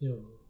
Yo.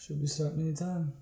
Should be starting anytime.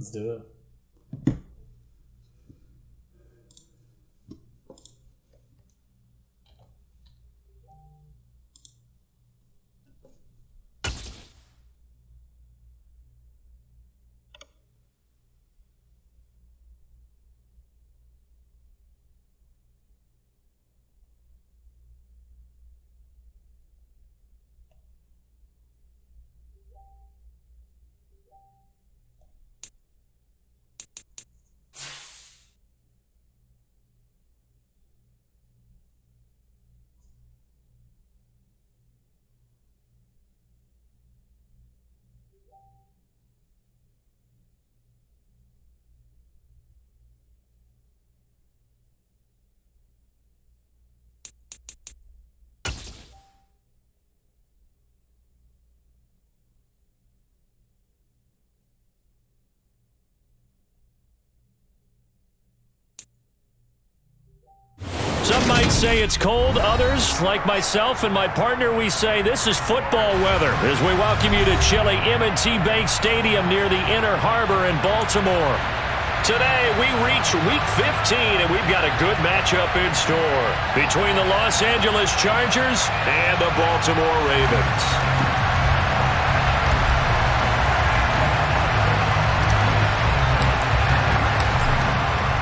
Let's do it. Some might say it's cold. Others, like myself and my partner, we say this is football weather as we welcome you to chilly M&T Bank Stadium near the Inner Harbor in Baltimore. Today, we reach Week 15, and we've got a good matchup in store between the Los Angeles Chargers and the Baltimore Ravens.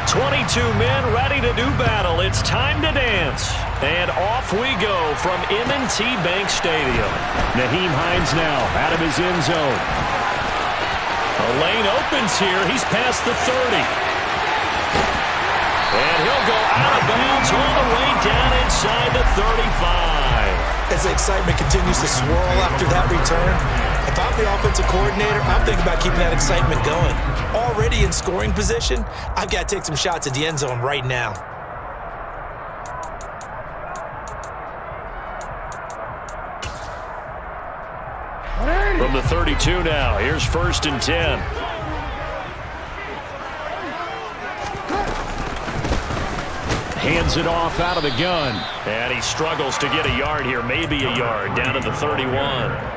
22 men ready to do battle. It's time to dance. And off we go from M&T Bank Stadium. Nyheim Hines now out of his end zone. A lane opens here. He's past the 30. And he'll go out of bounds all the way down inside the 35. As the excitement continues to swirl after that return, if I'm the offensive coordinator, I'm thinking about keeping that excitement going. Already in scoring position, I've got to take some shots at the end zone right now. From the 32 now, here's 1st and 10. Hands it off out of the gun. And he struggles to get a yard here, maybe a yard, down to the 31.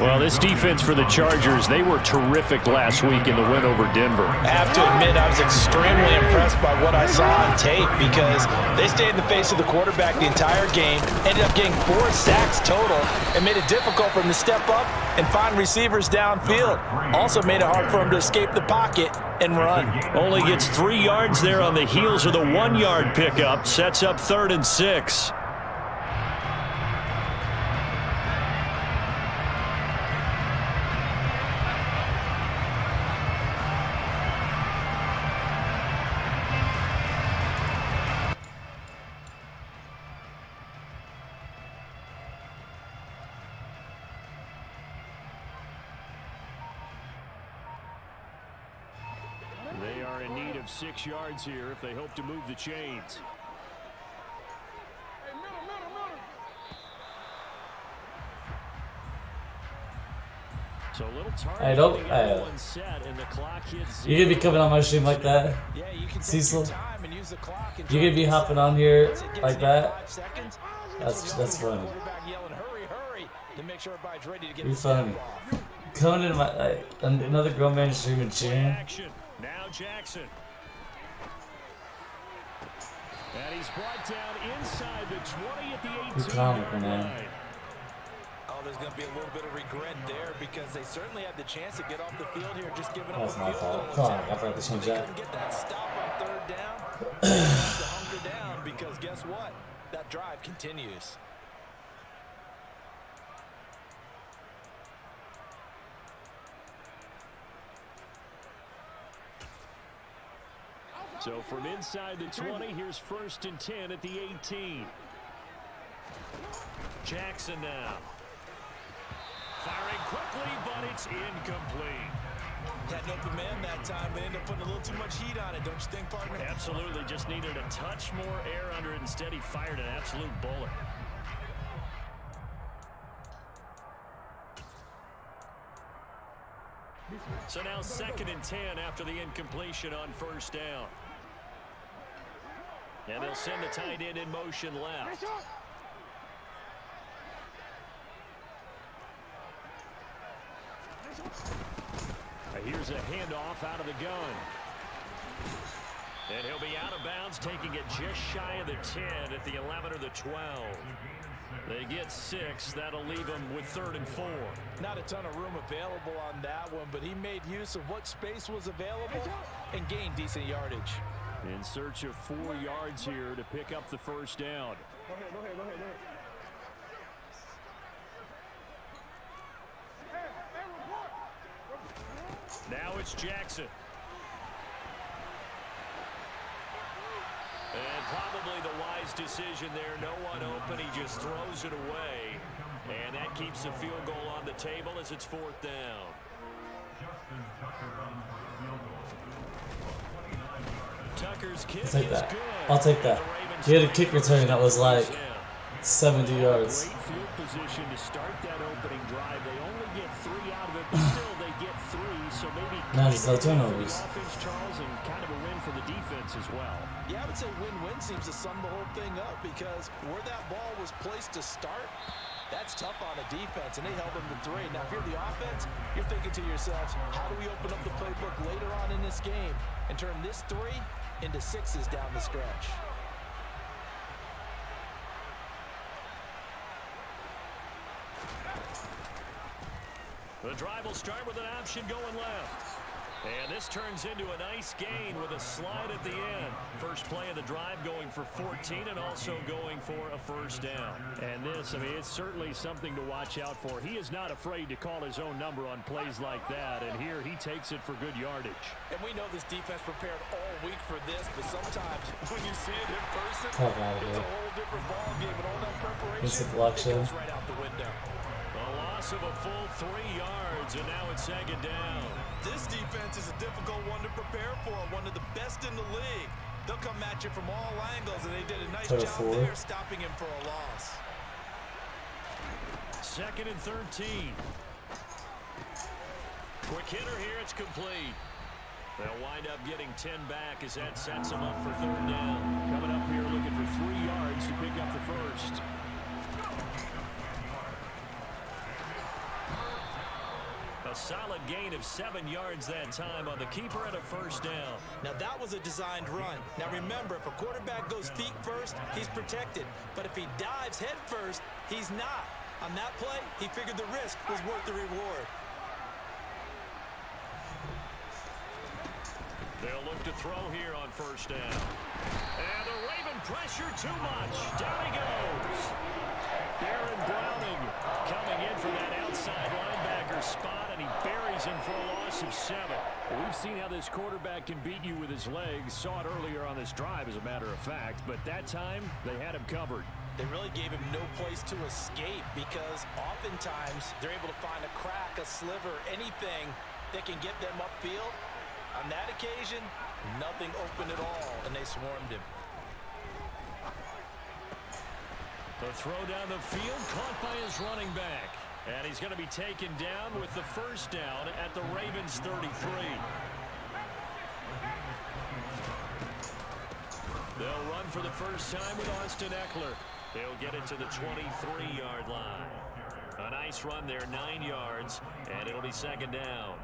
Well, this defense for the Chargers, they were terrific last week in the win over Denver. I have to admit, I was extremely impressed by what I saw on tape because they stayed in the face of the quarterback the entire game, ended up getting 4 sacks total, and made it difficult for him to step up and find receivers downfield. Also made it hard for him to escape the pocket and run. Only gets 3 yards there on the heels of the 1-yard pickup. Sets up 3rd and 6. They are in need of 6 yards here if they hope to move the chains. So a little I don't. You gonna be coming on my stream like that, Cecil? You gonna be hopping on here like that? That's funny. You're funny. Coming in my another grown man streaming cheering. Now Jackson. And he's brought down inside the 20 at the 18. You're comical, man. Oh, there's going to be a little bit of regret there because they certainly had the chance to get off the field here, just giving up That's a my field fault. goal. Come on, I forgot to change that. Couldn't get that stop on 3rd down. They have to hunker down because guess what? That drive continues. So from inside the 20, here's 1st and 10 at the 18. Jackson now. Firing quickly, but it's incomplete. Had an open man that time, but ended up putting a little too much heat on it, don't you think, partner? Absolutely, just needed a touch more air under it. Instead, he fired an absolute bullet. So now 2nd and 10 after the incompletion on 1st down. And they'll send the tight end in motion left. Here's a handoff out of the gun. And he'll be out of bounds, taking it just shy of the 10 at the 11 or the 12. They get 6. That'll leave them with 3rd and 4. Not a ton of room available on that one, but he made use of what space was available and gained decent yardage. In search of 4 yards here to pick up the first down. Go ahead. Now it's Jackson. And probably the wise decision there. No one open. He just throws it away. And that keeps the field goal on the table as it's 4th down. Tucker's kick is good. I'll take that. He had a kick return that was like 70 yards. Great field position to start that opening drive. They only get 3 out of it, but still they get 3. So maybe Now just no turnovers. offense, Charles, and kind of a win for the defense as well. Yeah, I would say win-win seems to sum the whole thing up because where that ball was placed to start, that's tough on the defense, and they held them to 3. Now, if you're the offense, you're thinking to yourselves, how do we open up the playbook later on in this game and turn this 3 into 6s down the stretch? The drive will start with an option going left. And this turns into a nice gain with a slide at the end. First play of the drive going for 14 and also going for a first down. And this, I mean, it's certainly something to watch out for. He is not afraid to call his own number on plays like that. And here he takes it for good yardage. And we know this defense prepared all week for this, but sometimes when you see it in person, Talk out of it's here. a whole different ballgame, and all that preparation, It's a collection. it goes right out the window. A loss of a full 3 yards, and now it's 2nd down. This defense is a difficult one to prepare for, one of the best in the league. They'll come at you from all angles, and they did a nice job there stopping him for a loss. 2nd and 13. Quick hitter here, it's complete. They'll wind up getting 10 back as that sets them up for 3rd down. Coming up here looking for 3 yards to pick up the first. A solid gain of 7 yards that time on the keeper and a first down. Now that was a designed run. Now remember, if a quarterback goes feet first, he's protected. But if he dives head first, he's not. On that play, he figured the risk was worth the reward. They'll look to throw here on first down. And the Raven pressure too much. Down he goes. Darren Browning coming in for that outside linebacker spot, and he buries him for a loss of 7. Well, we've seen how this quarterback can beat you with his legs. Saw it earlier on this drive, as a matter of fact. But that time, they had him covered. They really gave him no place to escape because oftentimes they're able to find a crack, a sliver, anything that can get them upfield. On that occasion, nothing open at all, and they swarmed him. The throw down the field, caught by his running back. And he's going to be taken down with the first down at the Ravens 33. They'll run for the first time with Austin Eckler. He'll get it to the 23-yard line. A nice run there, 9 yards, and it'll be 2nd down.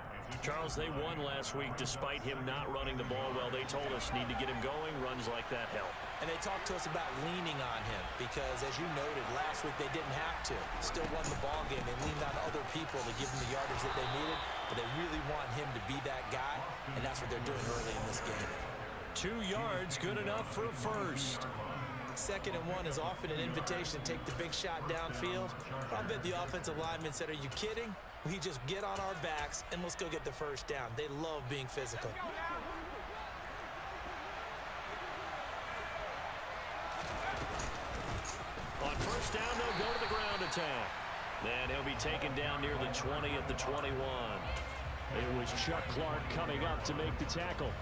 Charles, they won last week despite him not running the ball well. They told us need to get him going. Runs like that help. And they talked to us about leaning on him because, as you noted, last week they didn't have to. Still won the ball game. They leaned on other people to give them the yardage that they needed, but they really want him to be that guy, and that's what they're doing early in this game. 2 yards, good enough for a first. 2nd and 1 is often an invitation to take the big shot downfield. I bet the offensive lineman said, are you kidding? We just get on our backs and let's go get the first down. They love being physical. On first down, they'll go to the ground attack. Then he'll be taken down near the 20 at the 21. It was Chuck Clark coming up to make the tackle.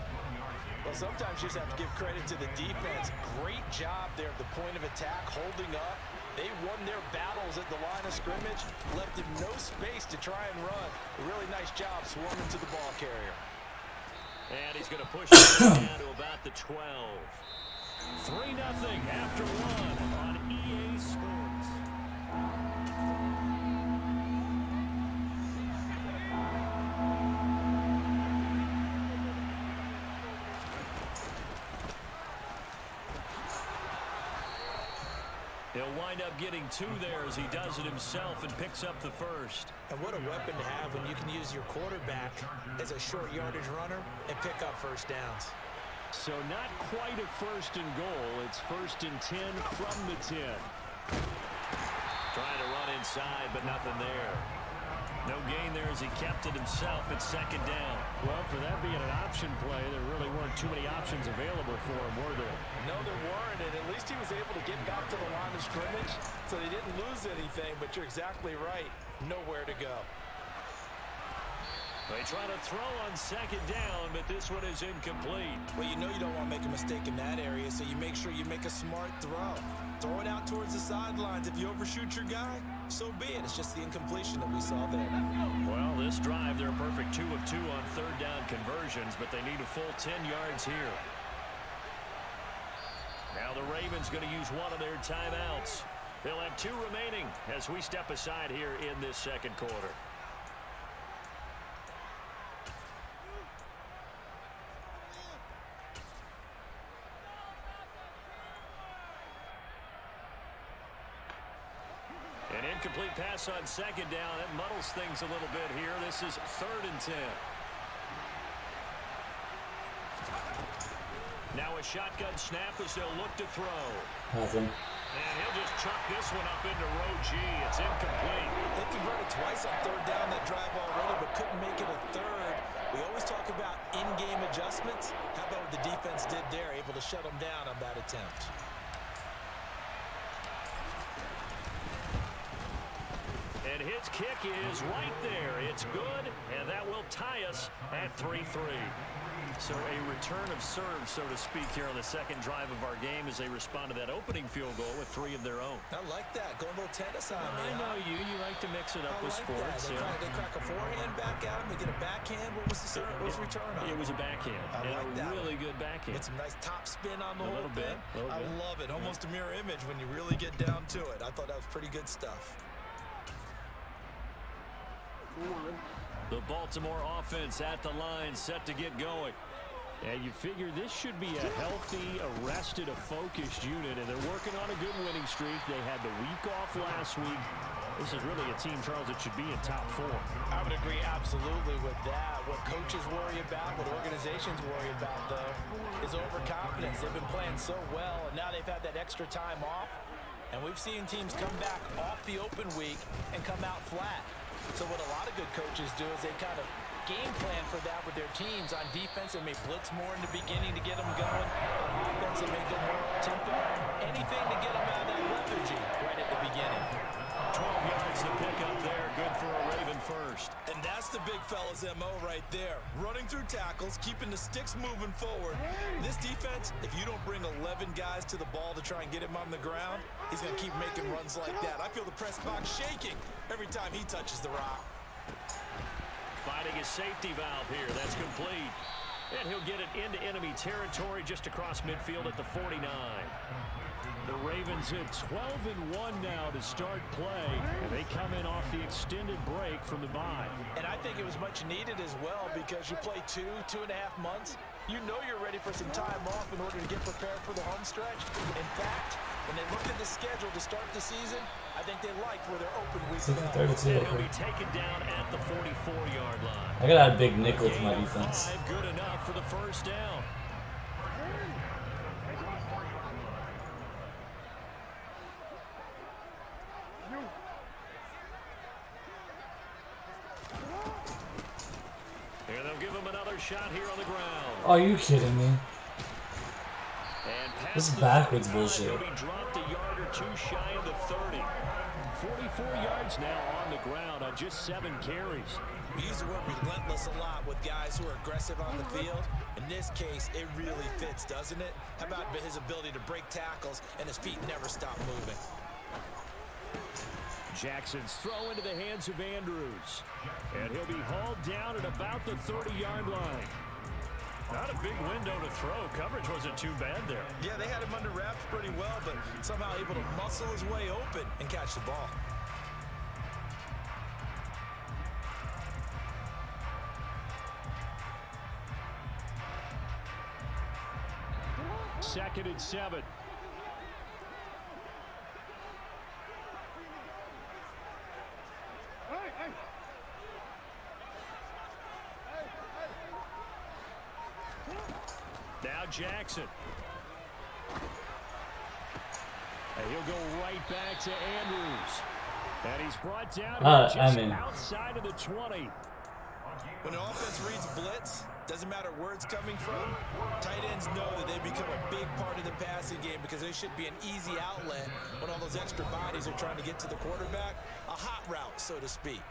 Well, sometimes you just have to give credit to the defense. Great job there at the point of attack, holding up. They won their battles at the line of scrimmage, left him no space to try and run. A really nice job swarming to the ball carrier. And he's going to push it down to about the 12. 3-0 after 1 on EA Sports. He'll wind up getting 2 there as he does it himself and picks up the first. And what a weapon to have when you can use your quarterback as a short yardage runner and pick up first downs. So not quite a 1st and goal. It's 1st and 10 from the 10. Trying to run inside, but nothing there. No gain there as he kept it himself at 2nd down. Well, for that being an option play, there really weren't too many options available for him, were there? No, there weren't, and at least he was able to get back to the line of scrimmage, so he didn't lose anything, but you're exactly right. Nowhere to go. They try to throw on 2nd down, but this one is incomplete. Well, you know you don't want to make a mistake in that area, so you make sure you make a smart throw. Throw it out towards the sidelines. If you overshoot your guy, so be it. It's just the incompletion that we saw there. Well, this drive, they're a perfect 2 of 2 on 3rd down conversions, but they need a full 10 yards here. Now the Ravens going to use one of their timeouts. They'll have 2 remaining as we step aside here in this 2nd quarter. An incomplete pass on 2nd down. It muddles things a little bit here. This is 3rd and 10. Now a shotgun snap as they'll look to throw. Nothing. And he'll just chuck this one up into row G. It's incomplete. They converted twice on 3rd down that drive already, but couldn't make it a 3rd. We always talk about in-game adjustments. How about what the defense did there, able to shut them down on that attempt? And his kick is right there. It's good, and that will tie us at 3-3. So a return of serve, so to speak, here on the 2nd drive of our game as they respond to that opening field goal with 3 of their own. I like that. Going a little tennis on me. I know you. You like to mix it up with sports. They crack a forehand back at him. They get a backhand. What was the serve? What was the return on? It was a backhand. I like a that really good backhand. With some nice top spin on the whole bit. thing. I love it. Almost a mirror image when you really get down to it. I thought that was pretty good stuff. The Baltimore offense at the line, set to get going. And you figure this should be a healthy, arrested, a focused unit, and they're working on a good winning streak. They had the week off last week. This is really a team, Charles, that should be in top 4. I would agree absolutely with that. What coaches worry about, what organizations worry about, though, is overconfidence. They've been playing so well, and now they've had that extra time off. And we've seen teams come back off the open week and come out flat. So what a lot of good coaches do is they kind of game plan for that with their teams. On defense, they may blitz more in the beginning to get them going. On offense, they may go more tempo. Anything to get them out of that lethargy right at the beginning. 12 yards to pick up there. Good for a Raven first. And that's the big fella's MO right there. Running through tackles, keeping the sticks moving forward. This defense, if you don't bring 11 guys to the ball to try and get him on the ground, he's going to keep making runs like that. I feel the press box shaking every time he touches the rock. Finding a safety valve here. That's complete. And he'll get it into enemy territory just across midfield at the 49. The Ravens at 12-1 now to start play. And they come in off the extended break from the bye. And I think it was much needed as well because you play 2.5 months. You know you're ready for some time off in order to get prepared for the home stretch. In fact, when they looked at the schedule to start the season, I think they liked where their open week fell. And he'll be taken down at the 44-yard line. I gotta add big nickel to my defense. 5, good enough for the first down. And they'll give him another shot here on the ground. Are you kidding me? And This is backwards bullshit. He'll be dropped a yard or 2 shy of the 30. 44 yards now on the ground on just 7 carries. We use the word relentless a lot with guys who are aggressive on the field. In this case, it really fits, doesn't it? How about his ability to break tackles and his feet never stop moving? Jackson's throw into the hands of Andrews. And he'll be hauled down at about the 30-yard line. Not a big window to throw. Coverage wasn't too bad there. Yeah, they had him under wraps pretty well, but somehow able to muscle his way open and catch the ball. Second and 7. Jackson. And he'll go right back to Andrews. And he's brought down outside of the 20. When an offense reads blitz, doesn't matter where it's coming from, tight ends know that they become a big part of the passing game because they should be an easy outlet when all those extra bodies are trying to get to the quarterback. A hot route, so to speak.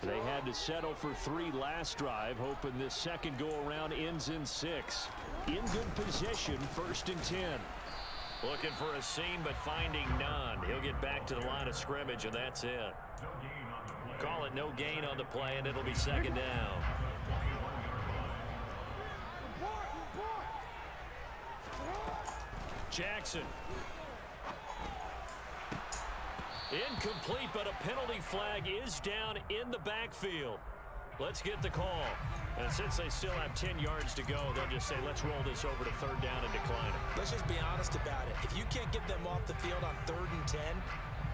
They had to settle for 3 last drive, hoping this second go-around ends in 6. In good position, 1st and 10. Looking for a seam, but finding none. He'll get back to the line of scrimmage, and that's it. Call it no gain on the play, and it'll be 2nd down. Jackson. Incomplete, but a penalty flag is down in the backfield. Let's get the call. And since they still have 10 yards to go, they'll just say, let's roll this over to 3rd down and decline it. Let's just be honest about it. If you can't get them off the field on 3rd and 10,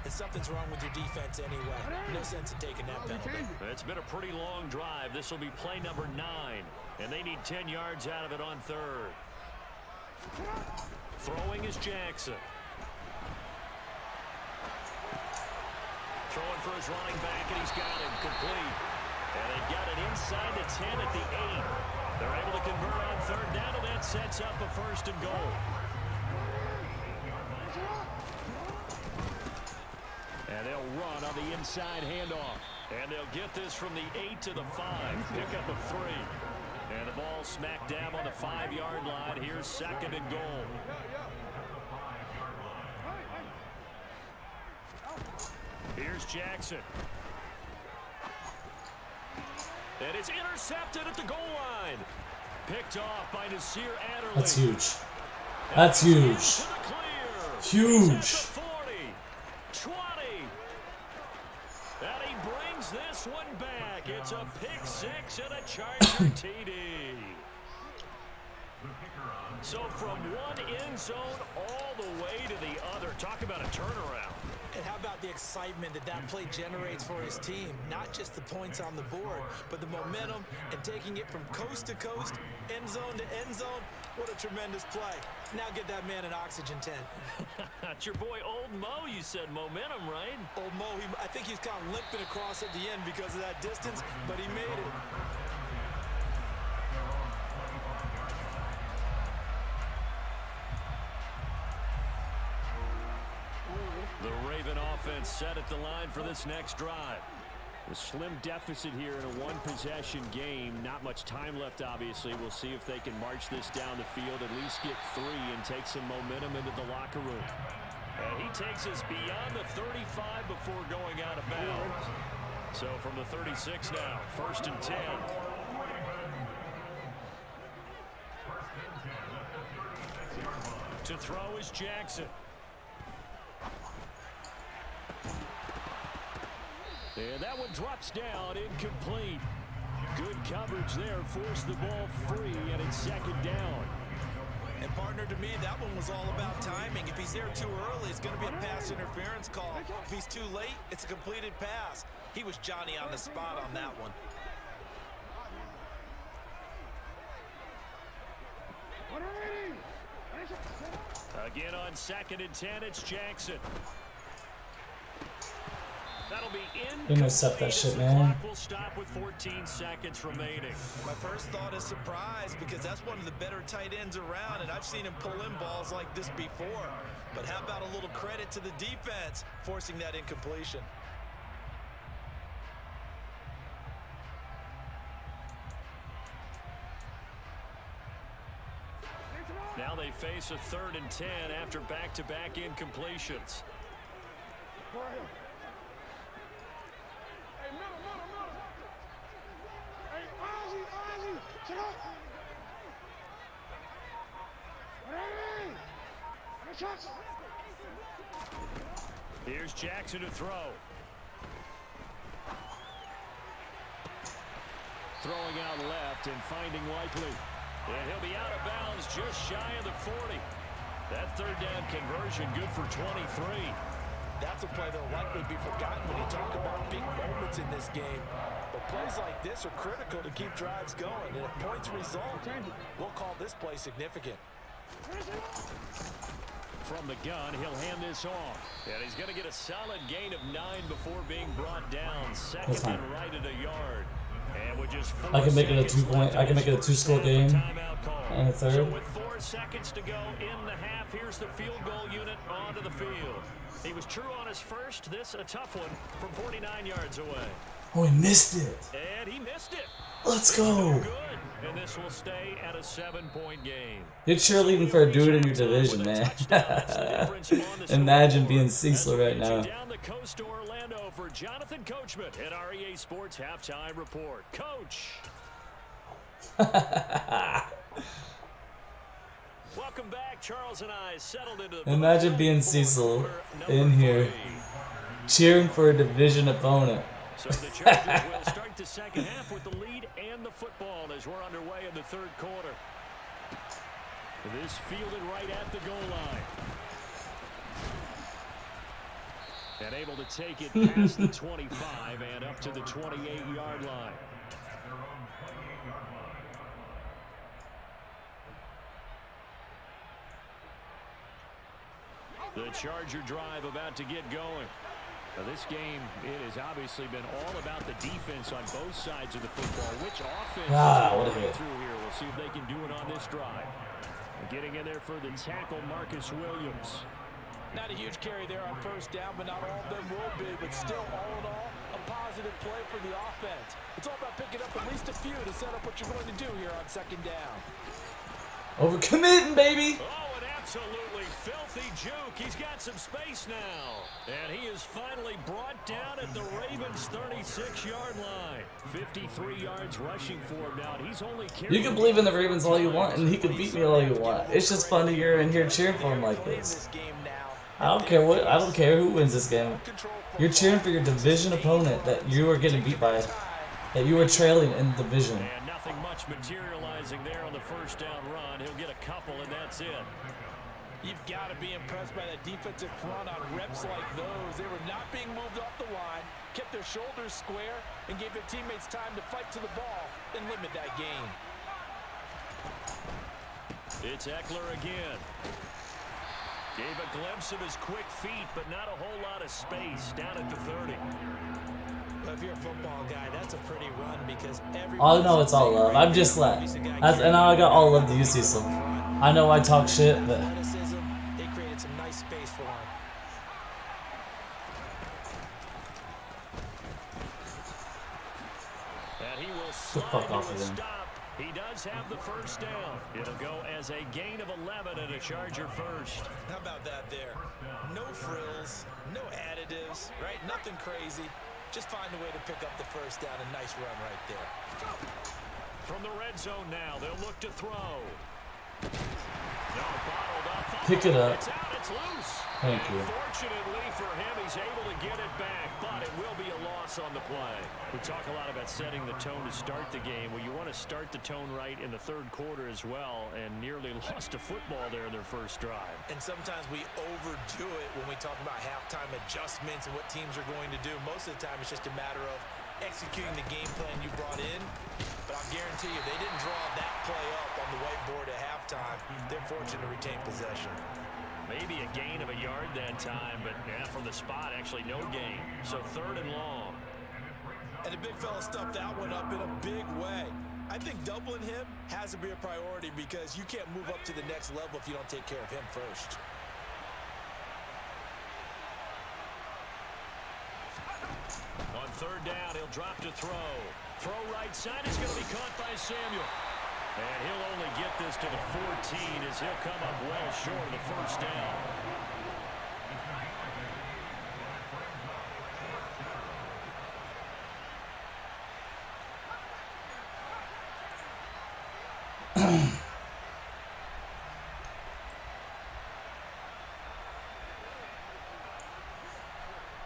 then something's wrong with your defense anyway. No sense in taking that penalty. It's been a pretty long drive. This will be play number 9. And they need 10 yards out of it on 3rd. Throwing is Jackson. Throwing for his running back, and he's got it complete. And they've got it inside the 10 at the 8. They're able to convert on 3rd down, and that sets up a 1st and goal. And they'll run on the inside handoff. And they'll get this from the 8 to the 5. Pick up a 3. And the ball smack dab on the 5-yard line. Here's 2nd and goal. Here's Jackson. And it's intercepted at the goal line. Picked off by Nasir Adderley. That's huge. That's huge. Huge. 40, 20. And he brings this one back. It's a pick 6 and a Charger TD. So from one end zone all the way to the other. Talk about a turnaround. And how about the excitement that that play generates for his team? Not just the points on the board, but the momentum and taking it from coast to coast, end zone to end zone. What a tremendous play. Now get that man an oxygen tent. That's your boy Old Mo. You said momentum, right? Old Mo, I think he's kind of limping across at the end because of that distance, but he made it. The Raven offense set at the line for this next drive. A slim deficit here in a one-possession game. Not much time left, obviously. We'll see if they can march this down the field, at least get 3 and take some momentum into the locker room. And he takes us beyond the 35 before going out of bounds. So from the 36 now, 1st and 10. To throw is Jackson. And that one drops down, incomplete. Good coverage there, forced the ball free, and it's 2nd down. And partner, to me, that one was all about timing. If he's there too early, it's going to be a pass interference call. If he's too late, it's a completed pass. He was Johnny on the spot on that one. Again on 2nd and 10, it's Jackson. That'll be intercept that shit, man. We'll stop with 14 seconds remaining. My first thought is surprise because that's one of the better tight ends around, and I've seen him pull in balls like this before. But how about a little credit to the defense forcing that incompletion? Now they face a 3rd and 10 after back-to-back incompletions. Here's Jackson to throw. Throwing out left and finding Likely. And he'll be out of bounds just shy of the 40. That 3rd down conversion good for 23. That's a play that will likely be forgotten when you talk about big moments in this game. But plays like this are critical to keep drives going. And if points result, we'll call this play significant. From the gun, he'll hand this off. And he's going to get a solid gain of 9 before being brought down. Second and right at a yard. And with just I can make it a 2-point. I can make it a 2-score game and a third. So with 4 seconds to go in the half, here's the field goal unit onto the field. He was true on his first. This a tough one from 49 yards away. Oh, he missed it. And he missed it. Let's go. Good. And this will stay at a 7-point game. You're cheerleading for a dude in your division, man. Imagine being Cecil right now. Down the coast to Orlando for Jonathan Coachman at REA Sports Halftime Report. Coach. Welcome back. Charles and I settled into the Imagine being Cecil in here, cheering for a division opponent. So the Chargers will start the second half with the lead and the football as we're underway in the third quarter. This fielded right at the goal line. And able to take it past the 25 and up to the 28-yard line. The Charger drive about to get going. Now this game, it has obviously been all about the defense on both sides of the football. Which offense is going through here? We'll see if they can do it on this drive. Getting in there for the tackle, Marcus Williams. Not a huge carry there on first down, but not all of them will be. But still, all in all, a positive play for the offense. It's all about picking up at least a few to set up what you're going to do here on second down. Overcommitting, baby. Oh, an absolutely filthy juke. He's got some space now. And he is finally brought down at the Ravens' 36-yard line. 53 yards rushing for him now. He's only You can believe in the Ravens all you want, and he can beat me all you want. It's just fun to hear and here cheering for him like this. I don't care what. I don't care who wins this game. You're cheering for your division opponent that you are getting beat by, that you are trailing in the division. And nothing much materializing there on the first down run. He'll get a couple, and that's it. You've got to be impressed by that defensive front on reps like those. They were not being moved off the line, kept their shoulders square, and gave their teammates time to fight to the ball and limit that gain. It's Eckler again. Gave a glimpse of his quick feet, but not a whole lot of space down at the 30. Well, if you're a football guy, that's a pretty run because Oh no, it's all love. I'm just glad. And I got all love to you, Cecil. I know I talk shit, but they created some nice space for him. And he will fuck off of him. He does have the first down. It'll go as a gain of 11 and a Charger first. How about that there? No frills, no additives, right? Nothing crazy. Just find a way to pick up the first down. A nice run right there. From the red zone now, they'll look to throw. No, bottled up. Pick it up. It's out, it's loose. Thank you. Fortunately for him, he's able to get it back, but it will be a loss on the play. We talk a lot about setting the tone to start the game. Well, you want to start the tone right in the third quarter as well, and nearly lost a football there in their first drive. And sometimes we overdo it when we talk about halftime adjustments and what teams are going to do. Most of the time, it's just a matter of executing the game plan you brought in. But I'll guarantee you, they didn't draw that play up on the whiteboard at halftime. They're fortunate to retain possession. Maybe a gain of a yard that time, but yeah, from the spot, actually no gain. So third and long. And the big fella stuffed that one up in a big way. I think doubling him has to be a priority because you can't move up to the next level if you don't take care of him first. On third down, he'll drop to throw. Throw right side is going to be caught by Samuel. And he'll only get this to the 14 as he'll come up well short of the first down.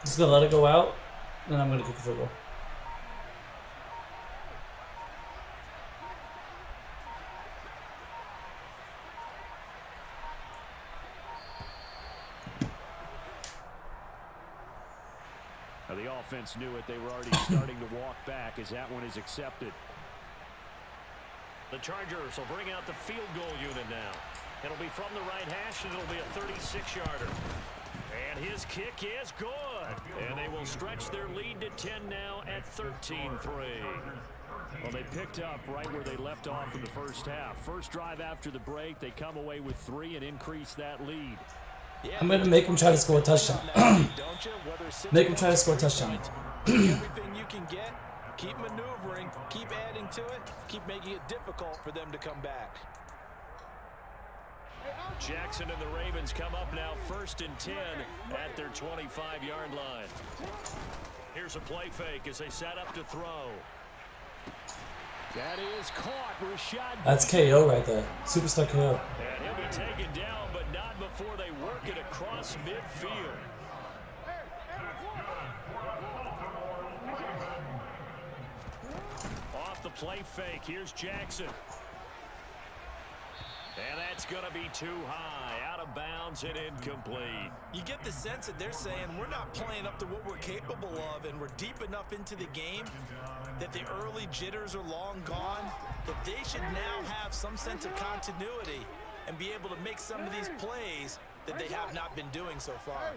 Just gonna let it go out, and I'm gonna kick the field goal. offense knew it. They were already starting to walk back as that one is accepted. The Chargers will bring out the field goal unit now. It'll be from the right hash, and it'll be a 36-yarder. And his kick is good. And they will stretch their lead to 10 now at 13-3. Well, they picked up right where they left off in the first half. First drive after the break, they come away with 3 and increase that lead. I'm going to make him try to score a touchdown. Make him try to score a touchdown. Everything you can get, keep maneuvering, keep adding to it, keep making it difficult for them to come back. Jackson and the Ravens come up now 1st and 10 at their 25-yard line. Here's a play fake as they set up to throw. That is caught. Rashad. That's KO right there. Superstar KO. And he'll be taken down, but not before they work it across midfield. Off the play fake, here's Jackson. And that's going to be too high, out of bounds and incomplete. You get the sense that they're saying we're not playing up to what we're capable of, and we're deep enough into the game that the early jitters are long gone, that they should now have some sense of continuity and be able to make some of these plays that they have not been doing so far.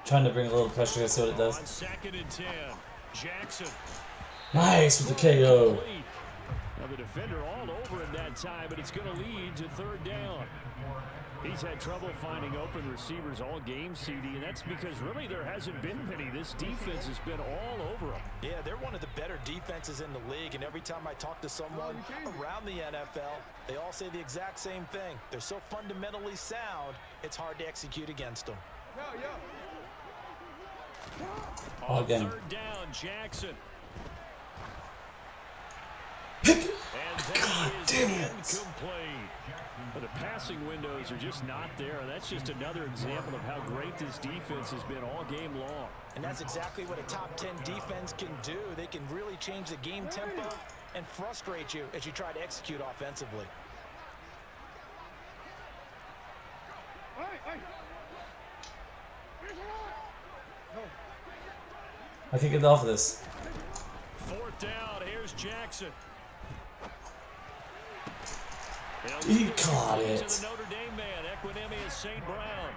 Trying to bring a little pressure, see what it does. On 2nd and 10, Jackson. Nice with the KO. Now the defender all over him that time, but it's going to lead to 3rd down. He's had trouble finding open receivers all game, CD, and that's because really there hasn't been many. This defense has been all over him. Yeah, they're one of the better defenses in the league, and every time I talk to someone around the NFL, they all say the exact same thing. They're so fundamentally sound, it's hard to execute against them. All game. 3rd down, Jackson. God damn it. Incomplete. But the passing windows are just not there. And that's just another example of how great this defense has been all game long. And that's exactly what a top 10 defense can do. They can really change the game tempo and frustrate you as you try to execute offensively. I can get off of this. 4th down, here's Jackson. He caught it. To the Notre Dame man, Equinemius St. Brown.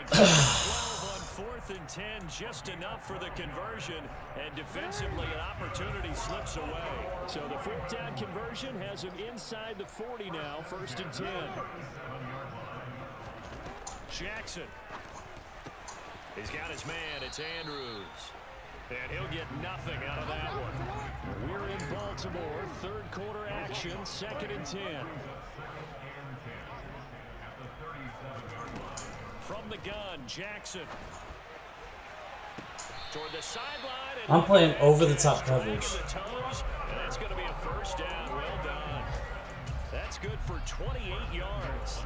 12 on 4th and 10, just enough for the conversion, and defensively an opportunity slips away. So the 4th down conversion has him inside the 40 now, 1st and 10. Jackson. He's got his man, it's Andrews. And he'll get nothing out of that one. We're in Baltimore, 3rd quarter action, 2nd and 10. From the gun, Jackson. Toward the sideline. I'm playing over the top coverage. And that's going to be a 1st down. Well done. That's good for 28 yards.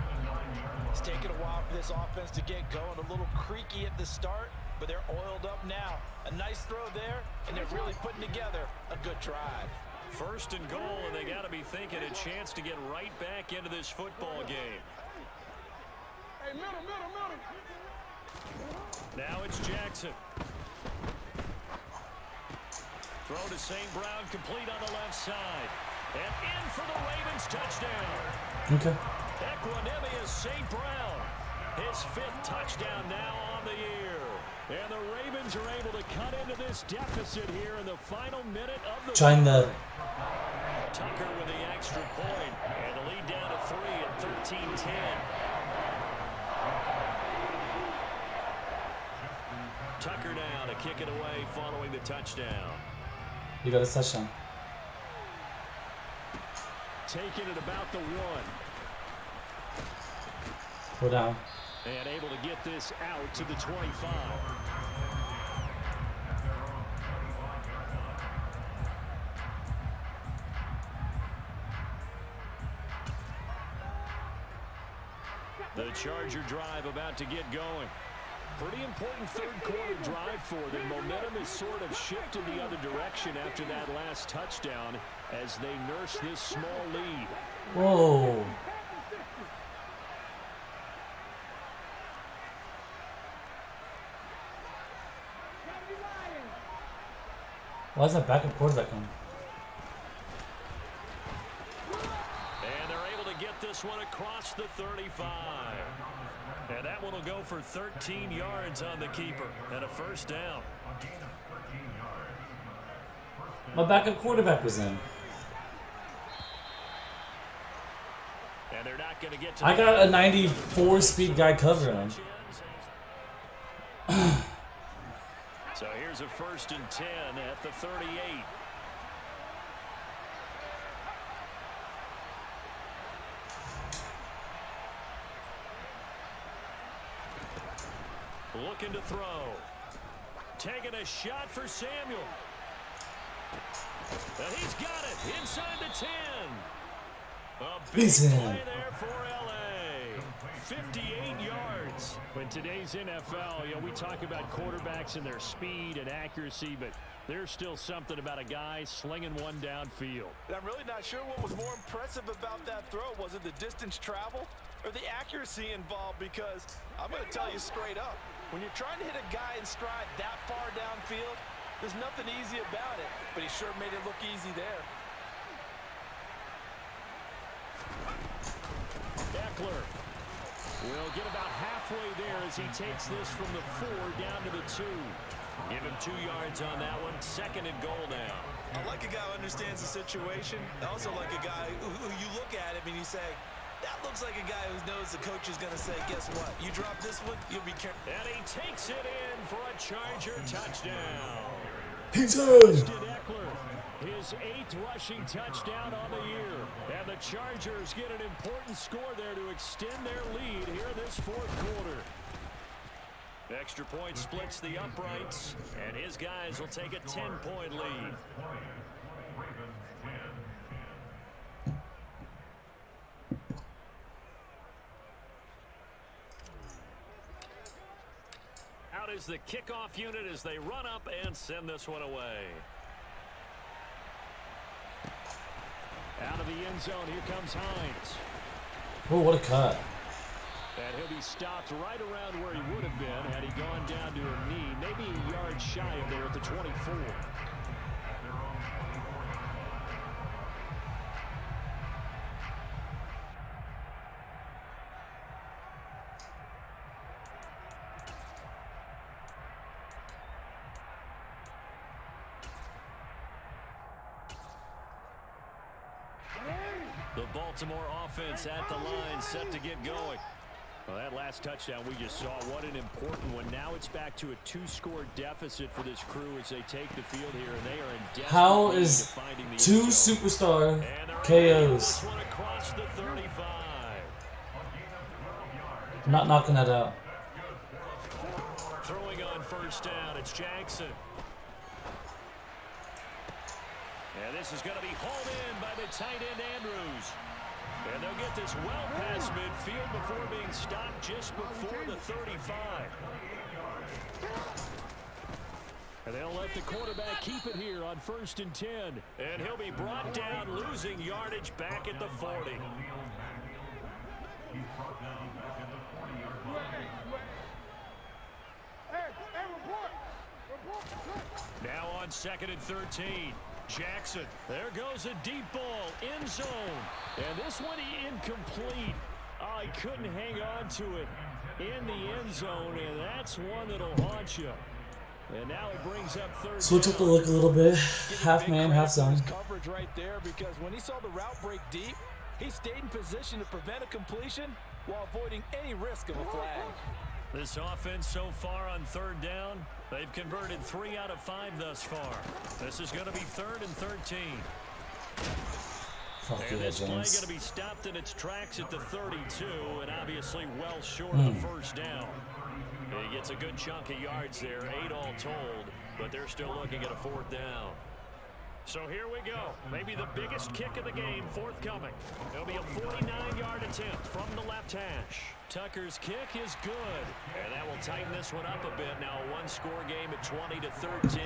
It's taken a while for this offense to get going. A little creaky at the start, but they're oiled up now. A nice throw there, and they're really putting together a good drive. 1st and goal, and they got to be thinking a chance to get right back into this football game. Hey, middle. Now it's Jackson. Throw to St. Brown, complete on the left side. And in for the Ravens touchdown. Okay. Equinemius St. Brown. His 5th touchdown now on the year. And the Ravens are able to cut into this deficit here in the final minute of the Trying the Tucker with the extra point. And the lead down to 3 at 13-10. Tucker now to kick it away following the touchdown. You got a touchdown. Taking it about the 1. Go down. And able to get this out to the 25. The Charger drive about to get going. Pretty important 3rd quarter drive for them. Momentum is sort of shifted the other direction after that last touchdown as they nurse this small lead. Whoa. Why is that backup quarterback on? And they're able to get this one across the 35. And that one will go for 13 yards on the keeper and a first down. My backup quarterback was in. And they're not going to get to I got a 94 speed guy covering. So here's a 1st and 10 at the 38. Looking to throw. Taking a shot for Samuel. And he's got it inside the 10. A big play there for LA. 58 yards. In today's NFL, you know, we talk about quarterbacks and their speed and accuracy, but there's still something about a guy slinging one downfield. I'm really not sure what was more impressive about that throw. Was it the distance travel or the accuracy involved? Because I'm going to tell you straight up, when you're trying to hit a guy in stride that far downfield, there's nothing easy about it, but he sure made it look easy there. Eckler will get about halfway there as he takes this from the 4 down to the 2. Give him 2 yards on that one. 2nd and goal now. I like a guy who understands the situation. I also like a guy who you look at him and you say, that looks like a guy who knows the coach is going to say, guess what? You drop this one, you'll be careful. And he takes it in for a Charger touchdown. Eckler, his 8th rushing touchdown on the year. And the Chargers get an important score there to extend their lead here in this 4th quarter. Extra point splits the uprights, and his guys will take a 10-point lead. Out is the kickoff unit as they run up and send this one away. Out of the end zone, here comes Hines. Oh, what a cut. And he'll be stopped right around where he would have been had he gone down to a knee, maybe a yard shy of there at the 24. The Baltimore offense at the line, set to get going. Well, that last touchdown we just saw, what an important one. Now it's back to a 2-score deficit for this crew as they take the field here, and they are in desperate How need is of finding the 2 end zone. superstar And they're KOs? this one across the 35. I'm not knocking that out. Throwing on 1st down, it's Jackson. And this is going to be hauled in by the tight end Andrews. And they'll get this well past midfield before being stopped just before the 35. And they'll let the quarterback keep it here on 1st and 10. And he'll be brought down, losing yardage back at the 40. Now on 2nd and 13. Jackson, there goes a deep ball, end zone. And this one incomplete. Oh, he couldn't hang on to it in the end zone, and that's one that'll haunt you. And now it brings up 3rd. Switch up the look a little bit. Half man, half zone. Coverage right there, because when he saw the route break deep, he stayed in position to prevent a completion while avoiding any risk of a flag. This offense so far on 3rd down, they've converted 3 out of 5 thus far. This is going to be 3rd and 13. And this play going to be stopped in its tracks at the 32, and obviously well short of the 1st down. He gets a good chunk of yards there, 8 all told, but they're still looking at a 4th down. So here we go. Maybe the biggest kick of the game forthcoming. It'll be a 49-yard attempt from the left hash. Tucker's kick is good, and that will tighten this one up a bit. Now a 1-score game at 20-13.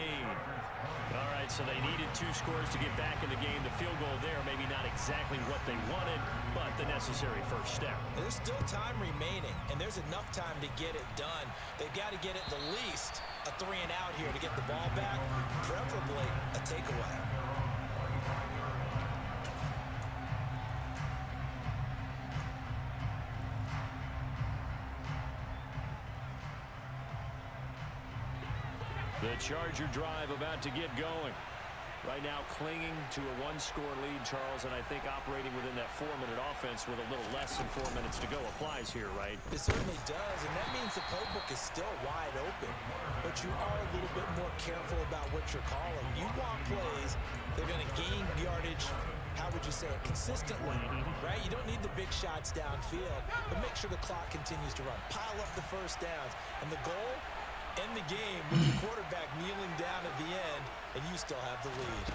All right, so they needed 2 scores to get back in the game. The field goal there, maybe not exactly what they wanted, but the necessary first step. There's still time remaining, and there's enough time to get it done. They've got to get at the least a 3-and-out here to get the ball back, preferably a The Charger drive about to get going. Right now clinging to a one-score lead, Charles, and I think operating within that 4-minute offense with a little less than 4 minutes to go applies here, right? It certainly does, and that means the playbook is still wide open. But you are a little bit more careful about what you're calling. You want plays, they're going to gain yardage, how would you say it, consistently, right? You don't need the big shots downfield, but make sure the clock continues to run. Pile up the first downs, and the goal, end the game with your quarterback kneeling down at the end, and you still have the lead.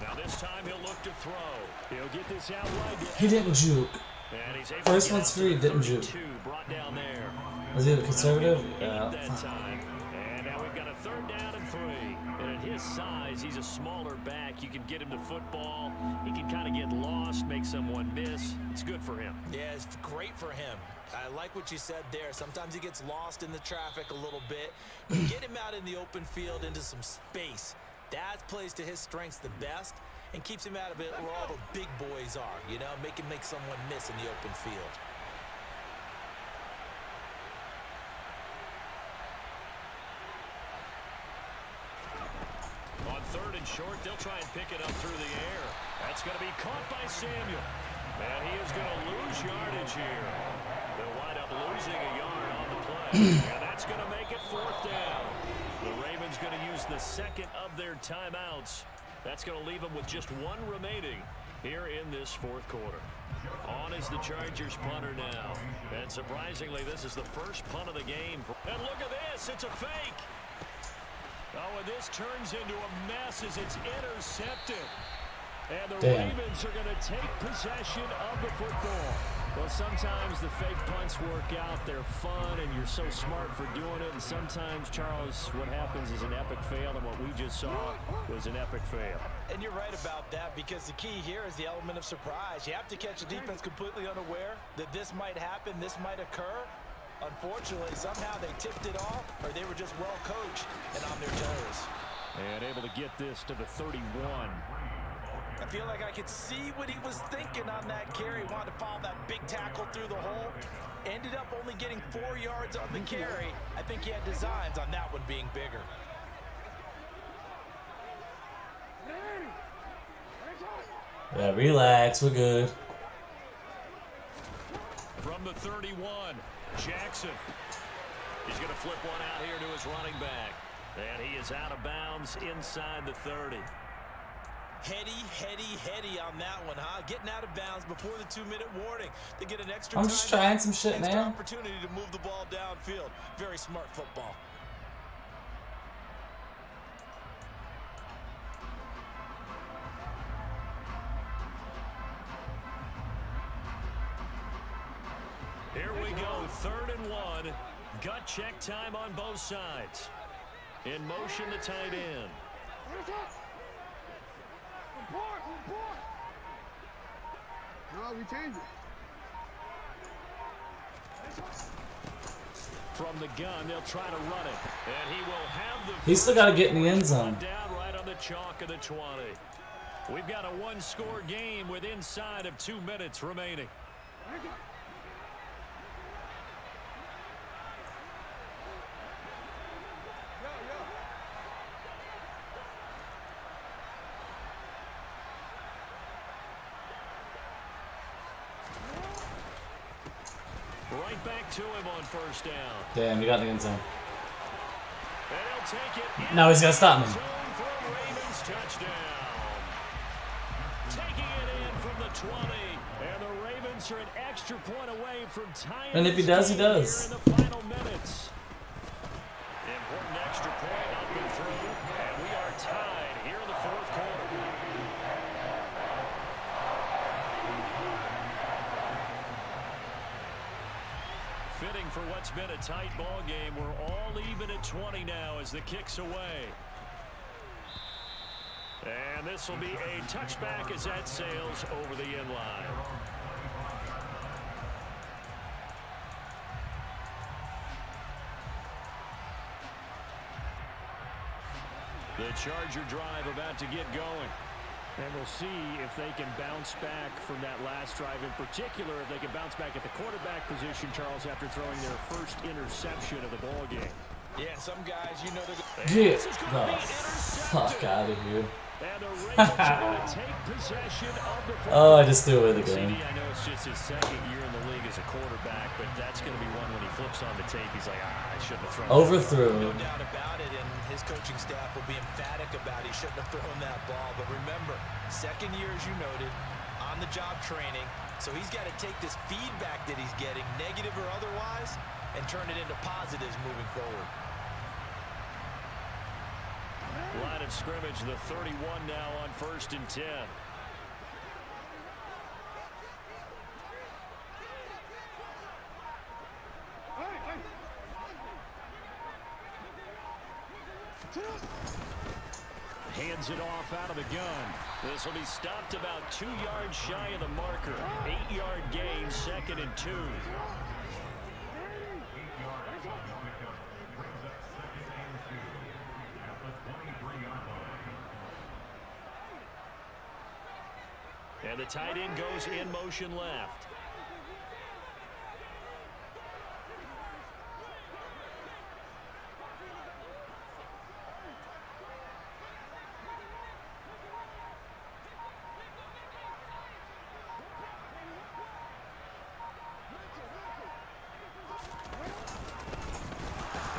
Now this time he'll look to throw. He'll get this out wide. He didn't juke. And he's able First to one's free, didn't juke. Brought down there. Was he the conservative? Yeah. That time. And now we've got a 3rd down and 3. And at his size, he's a smaller back. You can get him to football. He can kind of get lost, make someone miss. It's good for him. Yeah, it's great for him. I like what you said there. Sometimes he gets lost in the traffic a little bit. But get him out in the open field into some space. That plays to his strengths the best and keeps him out of it where all the big boys are, you know, make him make someone miss in the open field. On 3rd and short, they'll try and pick it up through the air. That's going to be caught by Samuel. And he is going to lose yardage here. They'll wind up losing a yard on the play. And that's going to make it 4th down. The Ravens going to use the 2nd of their timeouts. That's going to leave them with just 1 remaining here in this 4th quarter. On is the Chargers punter now. And surprisingly, this is the first punt of the game. And look at this. It's a fake. Oh, and this turns into a mess as it's intercepted. And the Ravens are going to take possession of the football. Well, sometimes the fake punts work out. They're fun, and you're so smart for doing it. And sometimes, Charles, what happens is an epic fail, and what we just saw was an epic fail. And you're right about that, because the key here is the element of surprise. You have to catch the defense completely unaware that this might happen, this might occur. Unfortunately, somehow they tipped it off, or they were just well coached and on their toes. And able to get this to the 31. I feel like I could see what he was thinking on that carry. Wanted to follow that big tackle through the hole. Ended up only getting 4 yards on the carry. I think he had designs on that one being bigger. Yeah, relax, we're good. From the 31, Jackson. He's going to flip one out here to his running back. And he is out of bounds inside the 30. Heady on that one, huh? Getting out of bounds before the 2-minute warning. They get an extra I'm just trying some shit, man. Opportunity to move the ball downfield. Very smart football. Here we go, 3rd and 1. Gut check time on both sides. In motion, the tight end. No, we changed it. From the gun, they'll try to run it. And he will have the... He's still got to get in the end zone. Down right on the chalk of the 20. We've got a 1-score game with inside of 2 minutes remaining. Right back to him on 1st down. Damn, you got the end zone. And he'll take it. Now he's got to stop me. Ravens touchdown. Taking it in from the 20. And the Ravens are an extra point away from tying. And if he does, he does. In the final minutes. Important extra point up and through. And we are tied here in the 4th quarter. Fitting for what's been a tight ball game. We're all even at 20 now as the kick's away. And this will be a touchback as that sails over the end line. The Charger drive about to get going. And we'll see if they can bounce back from that last drive. In particular, if they can bounce back at the quarterback position, Charles, after throwing their first interception of the ball game. Yeah, some guys, you know, they're Get the fuck out of here. And the Ravens are going to take possession of the Oh, I just threw away the game. CD, I know it's just his second year in the league as a quarterback, but that's going to be one when he flips on the tape. He's like, I shouldn't have thrown Overthrew. no doubt about it, and his coaching staff will be emphatic about he shouldn't have thrown that ball. But remember, second year, as you noted, on-the-job training, so he's got to take this feedback that he's getting, negative or otherwise, and turn it into positives moving forward. Line of scrimmage, the 31 now on 1st and 10. Hands it off out of the gun. This will be stopped about 2 yards shy of the marker. 8-yard gain, 2nd and 2. And the tight end goes in motion left.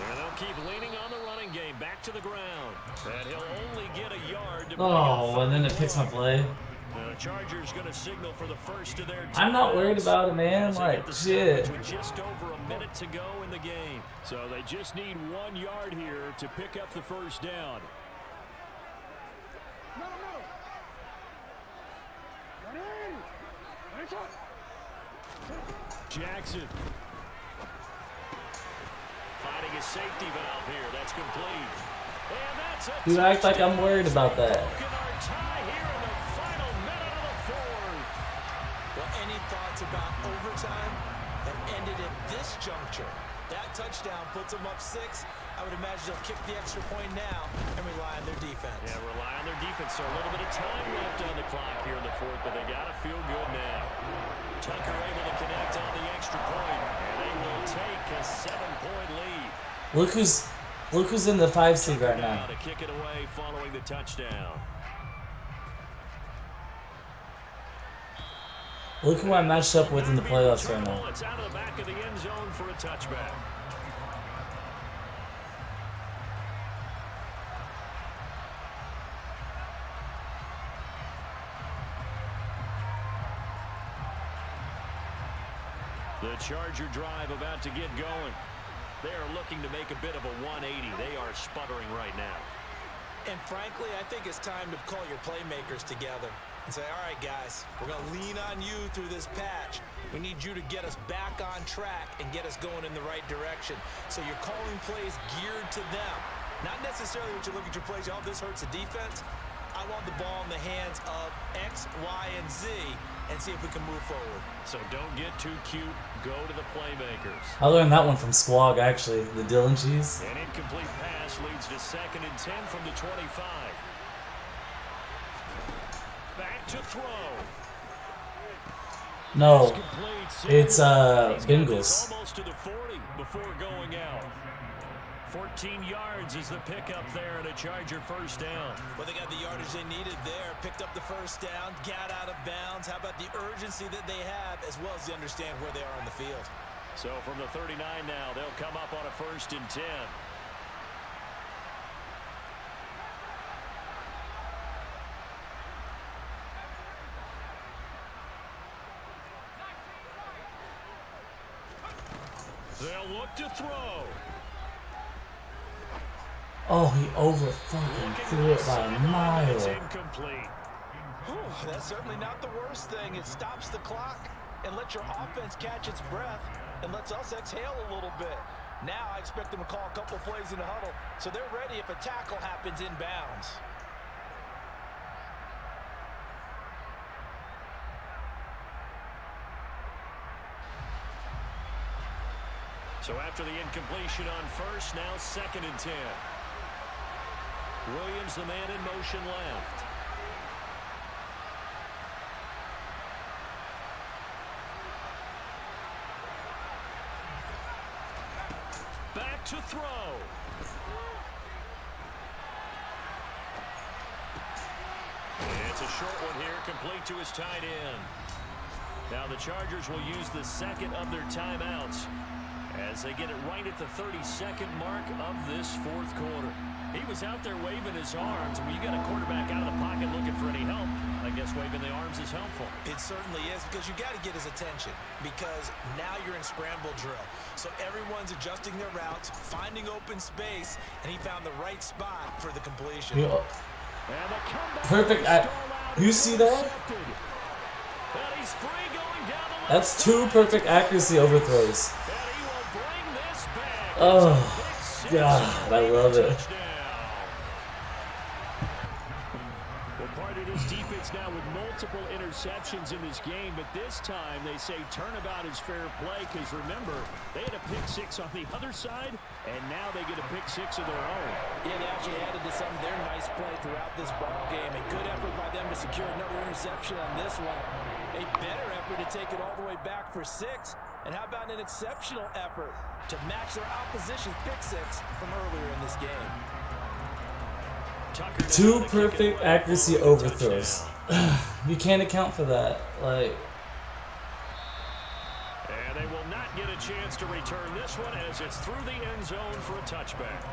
And they'll keep leaning on the running game. Back to the ground. And he'll only get a yard to Oh, and then it picks my play. The Chargers going to signal for the first of their I'm not worried about it, man. Like, shit. with just over a minute to go in the game. So they just need 1 yard here to pick up the first down. Jackson finding a safety valve here. That's complete. And that's a You act like I'm worried about that. tie here in the final minute of the fourth. Well, any thoughts about overtime that ended at this juncture? That touchdown puts them up 6. I would imagine they'll kick the extra point now and rely on their defense. Yeah, rely on their defense. So a little bit of time left on the clock here in the fourth, but they got to feel good now. Tucker able to connect on the extra point, and they will take a 7-point lead. Look who's in the 5 seed right now. To kick it away following the touchdown. Look who I matched up with in the playoffs right now. It's out of the back of the end zone for a touchback. The Charger drive about to get going. They are looking to make a bit of a 180. They are sputtering right now. And frankly, I think it's time to call your playmakers together and say, all right, guys, we're going to lean on you through this patch. We need you to get us back on track and get us going in the right direction. So you're calling plays geared to them. Not necessarily when you look at your plays, oh, this hurts the defense. I want the ball in the hands of X, Y, and Z and see if we can move forward. So don't get too cute. Go to the playmakers. I learned that one from Squawk, actually. The Dylan cheese. An incomplete pass leads to 2nd and 10 from the 25. Back to throw. No, Complete. it's He's got this Bengals. almost to the 40 before going out. 14 yards is the pickup there and a Charger first down. Well, they got the yardage they needed there. Picked up the first down, got out of bounds. How about the urgency that they have as well as they understand where they are on the field? So from the 39 now, they'll come up on a 1st and 10. They'll look to throw. Oh, he over fucking threw it by a It's mile. incomplete. Whew, that's certainly not the worst thing. It stops the clock and lets your offense catch its breath and lets us exhale a little bit. Now I expect them to call a couple plays in the huddle so they're ready if a tackle happens inbounds. So after the incompletion on first, now 2nd and 10. Williams, the man in motion left. Back to throw. It's a short one here, complete to his tight end. Now the Chargers will use the second of their timeouts as they get it right at the 32nd mark of this fourth quarter. He was out there waving his arms. When you got a quarterback out of the pocket looking for any help, I guess waving the arms is helpful. It certainly is, because you got to get his attention, because now you're in scramble drill. So everyone's adjusting their routes, finding open space, and he found the right spot for the completion. Yeah. Perfect. You see that? That's 2 perfect accuracy overthrows. Oh, God, I love it. Now with multiple interceptions in this game, but this time they say turnabout is fair play, because remember, they had a pick 6 on the other side, and now they get a pick 6 of their own. Yeah, they actually added to some of their nice play throughout this ball game. A good effort by them to secure another interception on this one. A better effort to take it all the way back for 6. And how about an exceptional effort to match their opposition's pick 6 from earlier in this game? 2 perfect accuracy overthrows. You can't account for that. Like, and they will not get a chance to return this one as it's through the end zone for a touchback.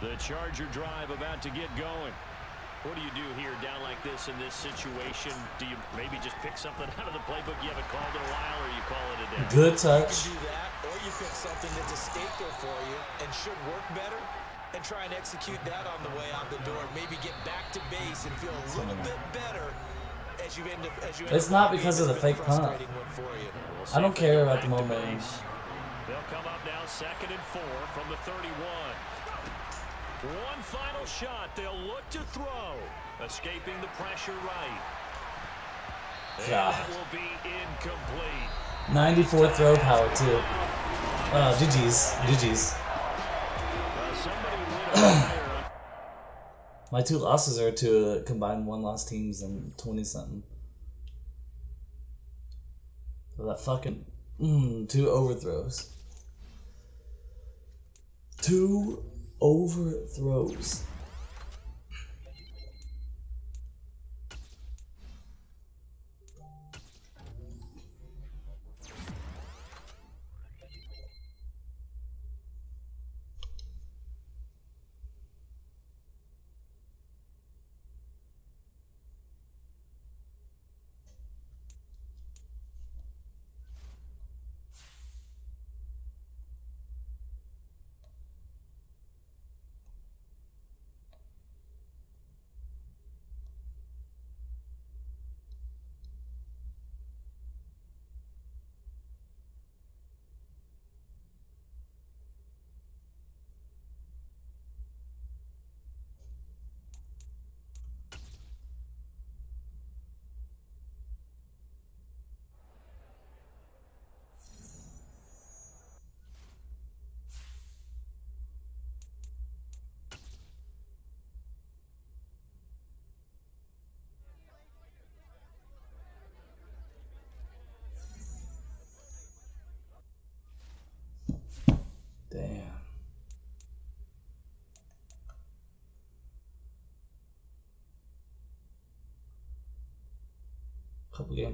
The Charger drive about to get going. What do you do here down like this in this situation? Do you maybe just pick something out of the playbook you haven't called in a while, or you call it a day? Good touch. You can do that, or you pick something that's a staple for you and should work better, and try and execute that on the way out the door. Maybe get back to base and feel a little bit better as you end up. It's not because of the fake punt. I don't care about the momentum. They'll come up now 2nd and 4 from the 31. One final shot. They'll look to throw. Escaping the pressure right. God. That will be incomplete. 94 throw power too. GG's. GG's. My 2 losses are to combined 1-loss teams and 20-something. So that fucking 2 overthrows. 2 overthrows. Damn. Couple games